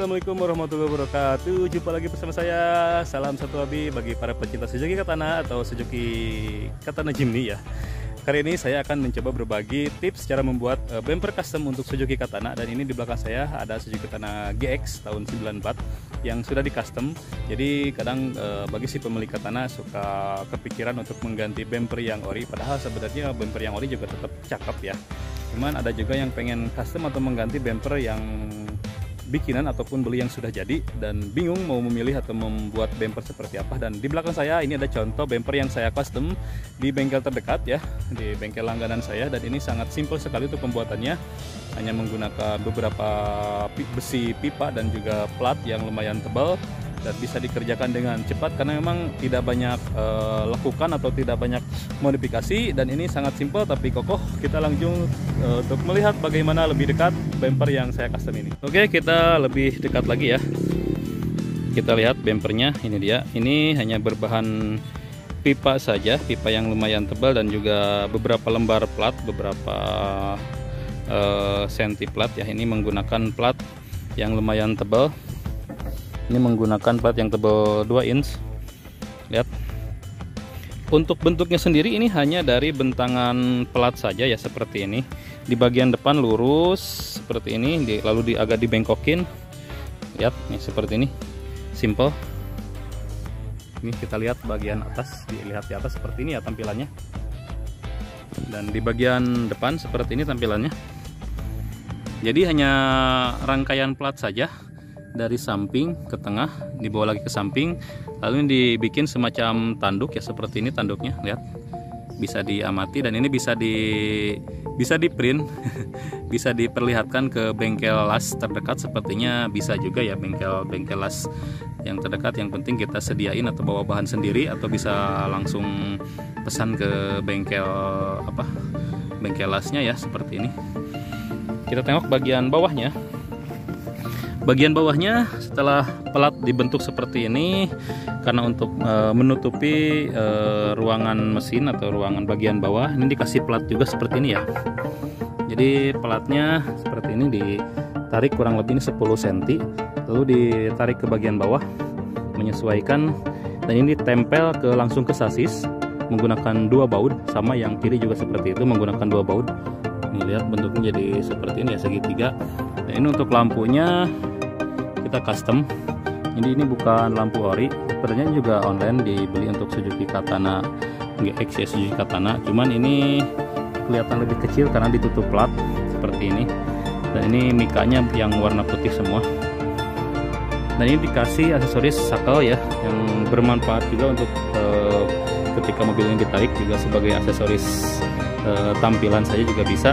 Assalamualaikum warahmatullahi wabarakatuh. Jumpa lagi bersama saya. Salam satu hobi bagi para pecinta Suzuki Katana atau Suzuki Katana Jimny ya. Kali ini saya akan mencoba berbagi tips cara membuat bumper custom untuk Suzuki Katana. Dan ini di belakang saya ada Suzuki Katana GX tahun 94 yang sudah di custom. Jadi kadang bagi si pemilik Katana suka kepikiran untuk mengganti bumper yang ori. Padahal sebenarnya bumper yang ori juga tetap cakep ya. Cuman ada juga yang pengen custom atau mengganti bumper yang bikinan ataupun beli yang sudah jadi dan bingung mau memilih atau membuat bumper seperti apa. Dan di belakang saya ini ada contoh bumper yang saya custom di bengkel terdekat ya, di bengkel langganan saya, dan ini sangat simpel sekali untuk pembuatannya. Hanya menggunakan beberapa besi pipa dan juga plat yang lumayan tebal dan bisa dikerjakan dengan cepat karena memang tidak banyak lekukan atau tidak banyak modifikasi, dan ini sangat simpel tapi kokoh. Kita langsung untuk melihat bagaimana lebih dekat bumper yang saya custom ini. Oke, kita lebih dekat lagi ya. Kita lihat bumpernya, ini dia. Ini hanya berbahan pipa saja, pipa yang lumayan tebal dan juga beberapa lembar plat, beberapa senti plat ya. Ini menggunakan plat yang lumayan tebal. Ini menggunakan plat yang tebal 2 inch. Lihat. Untuk bentuknya sendiri ini hanya dari bentangan plat saja ya, seperti ini. Di bagian depan lurus seperti ini, lalu agak dibengkokin. Lihat, nih seperti ini. Simple. Ini kita lihat bagian atas, dilihat di atas seperti ini ya tampilannya. Dan di bagian depan seperti ini tampilannya. Jadi hanya rangkaian plat saja. Dari samping ke tengah, dibawa lagi ke samping, lalu ini dibikin semacam tanduk ya, seperti ini tanduknya. Lihat, bisa diamati dan ini bisa di print bisa diperlihatkan ke bengkel las terdekat. Sepertinya bisa juga ya, bengkel las yang terdekat. Yang penting kita sediain atau bawa bahan sendiri, atau bisa langsung pesan ke bengkel lasnya ya, seperti ini. Kita tengok bagian bawahnya. Bagian bawahnya setelah plat dibentuk seperti ini, karena untuk menutupi ruangan mesin atau ruangan bagian bawah, ini dikasih plat juga seperti ini ya. Jadi platnya seperti ini, ditarik kurang lebih ini 10 cm, lalu ditarik ke bagian bawah menyesuaikan, dan ini ditempel langsung ke sasis menggunakan 2 baut, sama yang kiri juga seperti itu menggunakan 2 baut. Ini lihat bentuknya jadi seperti ini ya, segitiga. Dan ini untuk lampunya kita custom. Ini bukan lampu ori, sebenarnya juga online dibeli untuk Suzuki Katana GX ya, Suzuki Katana. Cuman ini kelihatan lebih kecil karena ditutup plat seperti ini. Dan ini mikanya yang warna putih semua. Dan ini dikasih aksesoris sakel ya, yang bermanfaat juga untuk ketika mobil ini ditarik, juga sebagai aksesoris tampilan saja juga bisa.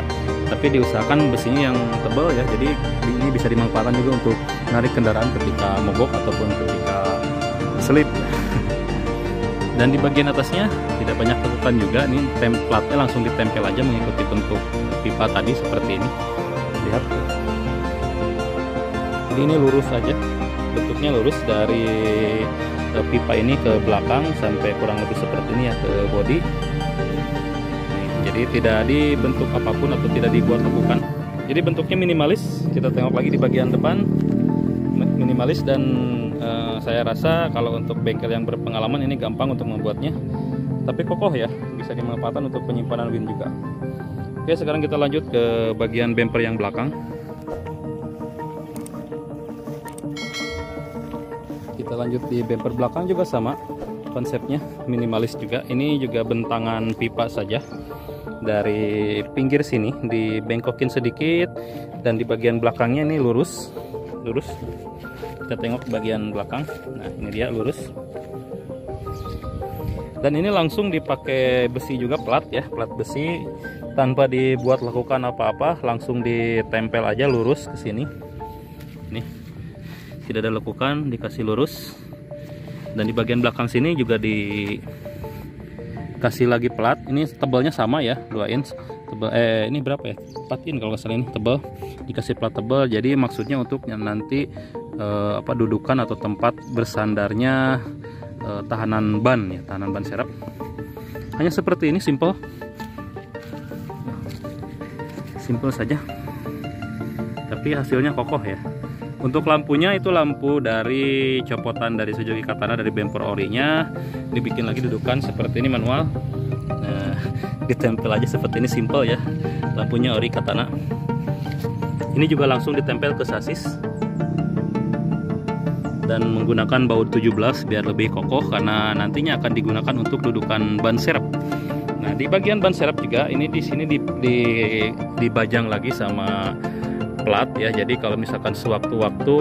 Tapi diusahakan besinya yang tebal ya, jadi ini bisa dimanfaatkan juga untuk menarik kendaraan ketika mogok ataupun ketika selip. Dan di bagian atasnya tidak banyak lekukan juga, ini platnya langsung ditempel aja mengikuti bentuk pipa tadi seperti ini. Lihat, jadi ini lurus saja, bentuknya lurus dari pipa ini ke belakang sampai kurang lebih seperti ini ya, ke bodi. Jadi tidak dibentuk apapun atau tidak dibuat lekukan. Jadi bentuknya minimalis. Kita tengok lagi di bagian depan, minimalis, dan saya rasa kalau untuk bengkel yang berpengalaman ini gampang untuk membuatnya. Tapi kokoh ya, bisa dimanfaatkan untuk penyimpanan wheel juga. Oke, sekarang kita lanjut ke bagian bumper yang belakang. Kita lanjut di bumper belakang juga sama konsepnya, minimalis juga. Ini juga bentangan pipa saja. Dari pinggir sini dibengkokin sedikit, dan di bagian belakangnya ini lurus. Kita tengok bagian belakang. Nah, ini dia lurus. Dan ini langsung dipakai besi juga, plat ya, plat besi, tanpa dibuat lekukan apa-apa, langsung ditempel aja lurus ke sini. Nih, tidak ada lekukan, dikasih lurus. Dan di bagian belakang sini juga dikasih lagi plat. Ini tebalnya sama ya, 2 inch tebal. Ini berapa ya, 4 inch kalau nggak salah, ini tebal. Dikasih plat tebal, jadi maksudnya untuk yang nanti dudukan atau tempat bersandarnya tahanan ban ya, tahanan ban serep. Hanya seperti ini, simple saja, tapi hasilnya kokoh ya. Untuk lampunya itu lampu dari copotan dari Suzuki Katana, dari bumper orinya. Dibikin lagi dudukan seperti ini manual. Nah, ditempel aja seperti ini, simple ya. Lampunya ori Katana. Ini juga langsung ditempel ke sasis dan menggunakan baut 17 biar lebih kokoh karena nantinya akan digunakan untuk dudukan ban serep. Nah, di bagian ban serep juga ini di sini dibajang lagi sama plat ya. Jadi kalau misalkan sewaktu-waktu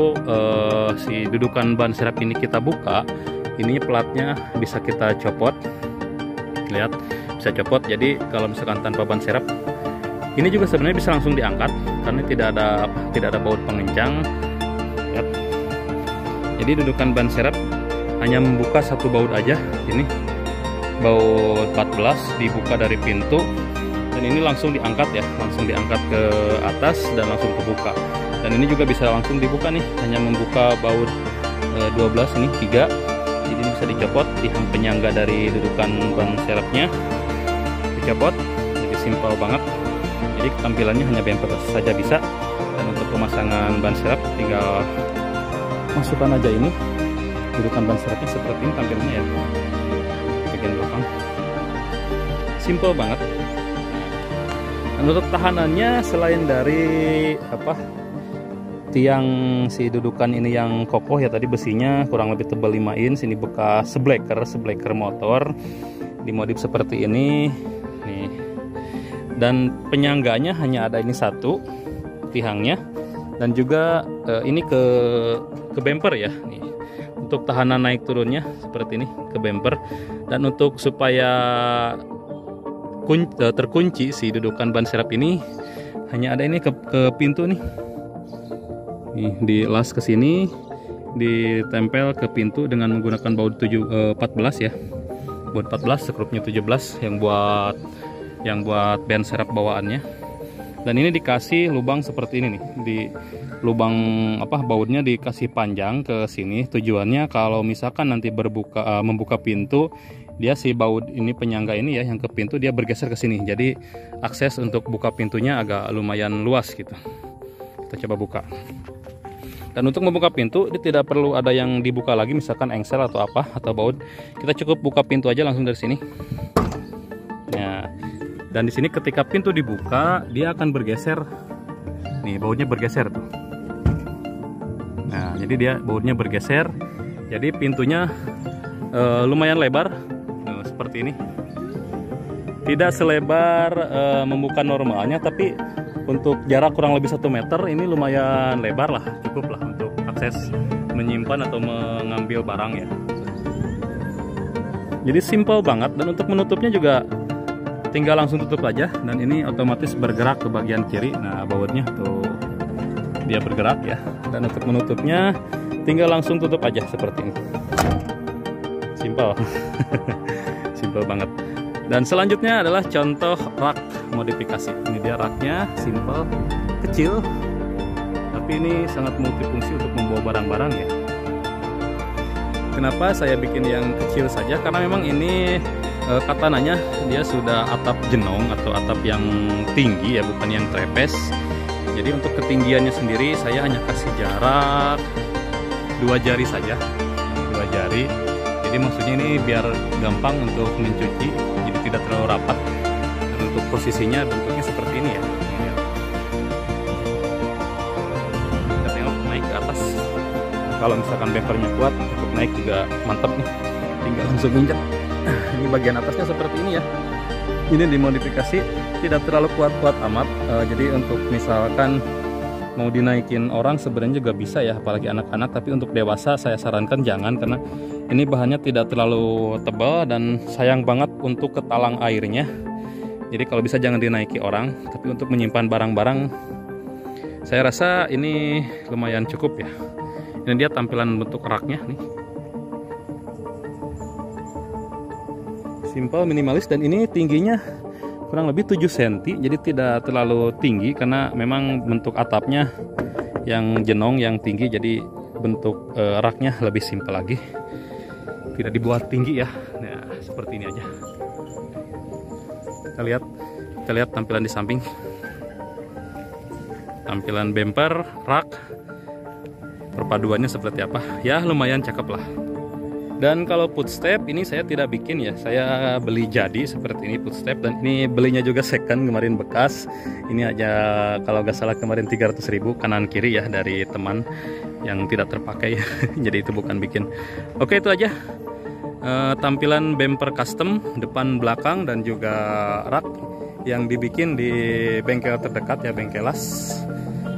si dudukan ban serep ini kita buka, ini platnya bisa kita copot. Lihat, bisa copot. Jadi kalau misalkan tanpa ban serep, ini juga sebenarnya bisa langsung diangkat karena tidak ada baut pengencang. Lihat. Jadi dudukan ban serep hanya membuka satu baut aja. Ini baut 14 dibuka dari pintu, dan ini langsung diangkat ya, langsung diangkat ke atas dan langsung kebuka. Dan ini juga bisa langsung dibuka nih, hanya membuka baut 12 ini 3. Jadi ini bisa dicopot di penyangga dari dudukan ban serepnya, dicopot. Jadi simpel banget. Jadi tampilannya hanya bumper saja bisa. Dan untuk pemasangan ban serep tinggal masukkan aja ini dudukan ban serepnya seperti ini tampilannya ya, di bagian belakang. Simple banget. Dan untuk tahanannya selain dari tiang si dudukan ini yang kokoh ya, tadi besinya kurang lebih tebal 5 inch. Ini bekas sebleker motor dimodif seperti ini nih. Dan penyangganya hanya ada ini satu tiangnya, dan juga ini ke bumper ya nih. Untuk tahanan naik turunnya seperti ini ke bumper. Dan untuk supaya terkunci si dudukan ban serep ini, hanya ada ini ke pintu nih. Nih, dilas ke sini, ditempel ke pintu dengan menggunakan baut 14 ya. Baut 14, skrupnya 17 yang buat ban serep bawaannya. Dan ini dikasih lubang seperti ini nih. Di lubang bautnya dikasih panjang ke sini. Tujuannya kalau misalkan nanti membuka pintu, dia si baut ini penyangga ini ya yang ke pintu dia bergeser ke sini. Jadi akses untuk buka pintunya agak lumayan luas gitu. Kita coba buka. Dan untuk membuka pintu dia tidak perlu ada yang dibuka lagi, misalkan engsel atau baut. Kita cukup buka pintu aja langsung dari sini. Nah, dan di sini ketika pintu dibuka dia akan bergeser. Nih, bautnya bergeser tuh. Nah, jadi dia bautnya bergeser. Jadi pintunya lumayan lebar. Nah, seperti ini. Tidak selebar membuka normalnya, tapi untuk jarak kurang lebih 1 meter ini lumayan lebar lah, cukup lah untuk akses menyimpan atau mengambil barang ya. Jadi simple banget. Dan untuk menutupnya juga tinggal langsung tutup aja, dan ini otomatis bergerak ke bagian kiri. Nah, bautnya tuh dia bergerak ya. Dan untuk menutupnya tinggal langsung tutup aja seperti ini. Simple. Simple banget. Dan selanjutnya adalah contoh rak modifikasi. Ini dia raknya, simple, kecil, tapi ini sangat multifungsi untuk membawa barang-barang ya. Kenapa saya bikin yang kecil saja? Karena memang ini katananya dia sudah atap jenong atau atap yang tinggi ya, bukan yang trepes. Jadi untuk ketinggiannya sendiri saya hanya kasih jarak 2 jari saja, 2 jari. Jadi maksudnya ini biar gampang untuk mencuci, jadi tidak terlalu rapat. Dan untuk posisinya bentuknya seperti ini ya. Kita tengok naik ke atas. Kalau misalkan bumpernya kuat, untuk naik juga mantap nih. Tinggal langsung injak. Ini bagian atasnya seperti ini ya. Ini dimodifikasi, tidak terlalu kuat-kuat amat. Jadi untuk misalkan mau dinaikin orang sebenarnya juga bisa ya, apalagi anak-anak. Tapi untuk dewasa saya sarankan jangan, karena ini bahannya tidak terlalu tebal dan sayang banget untuk ketalang airnya. Jadi kalau bisa jangan dinaiki orang. Tapi untuk menyimpan barang-barang, saya rasa ini lumayan cukup ya. Ini dia tampilan bentuk raknya nih. Simple, minimalis, dan ini tingginya kurang lebih 7 cm. Jadi tidak terlalu tinggi karena memang bentuk atapnya yang jenong, yang tinggi. Jadi bentuk raknya lebih simpel lagi. Tidak dibuat tinggi ya. Nah, seperti ini aja. Kita lihat tampilan di samping. Tampilan bumper, rak. perpaduannya seperti apa. Ya lumayan cakep lah. Dan kalau footstep ini saya tidak bikin ya, saya beli jadi seperti ini footstep, dan ini belinya juga second kemarin bekas. Ini aja kalau nggak salah kemarin 300.000 kanan kiri ya dari teman yang tidak terpakai. Jadi itu bukan bikin. Oke, itu aja tampilan bumper custom depan belakang dan juga rak yang dibikin di bengkel terdekat ya, Bengkelas.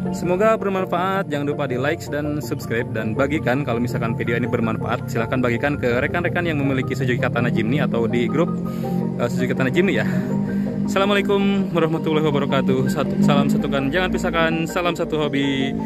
Semoga bermanfaat. Jangan lupa di like dan subscribe, dan bagikan kalau misalkan video ini bermanfaat. Silahkan bagikan ke rekan-rekan yang memiliki Suzuki Katana Jimny atau di grup Suzuki Katana Jimny ya. Assalamualaikum warahmatullahi wabarakatuh. Salam satukan, jangan pisahkan. Salam satu hobi.